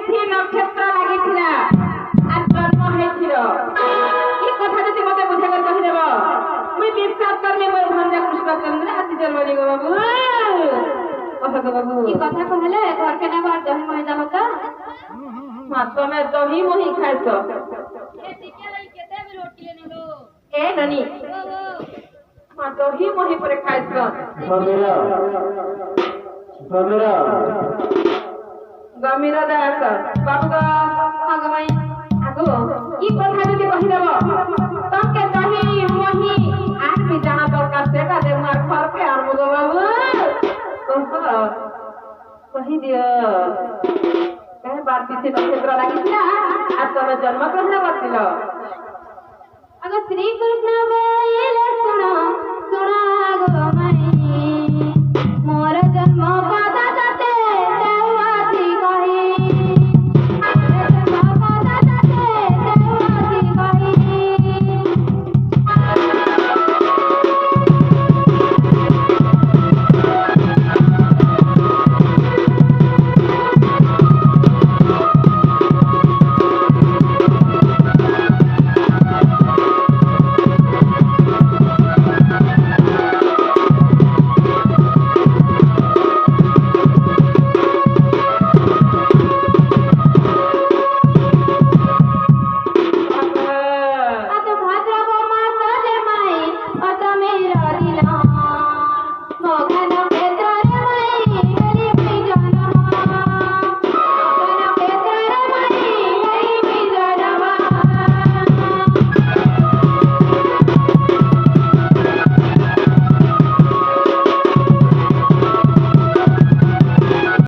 ତିଥି ନକ୍ଷତ୍ର ଲାଗିଥିଲା আর জন্ম হয়েছিল এই কথা যদি মতে বুঝে করে কহিদেব মুই বিশ্বাস করমি মোর ভঞ্জা কৃষ্ণচন্দ্র আছি জন্মলি গো বাবু কথা গো বাবু এই কথা কহলে ঘরকে নেবার দহি মহি যাব তো মা তুমি দহি মহি খাইছ এ ননি মা দহি মহি করে খাইছ গমিরা দেখ বাবু গো আগমাই আগো কি কথা যদি কহিদেব তোমাকে দহি মহি আর কি জানা দরকার সেটা দে মার ঘরকে আর গো বাবু কহি দিও কাহে বার তিথি নক্ষত্র লাগিছিল আর তুমি জন্মগ্রহণ করছিল আগ শ্রী কৃষ্ণ বলে শুনো শুনো গো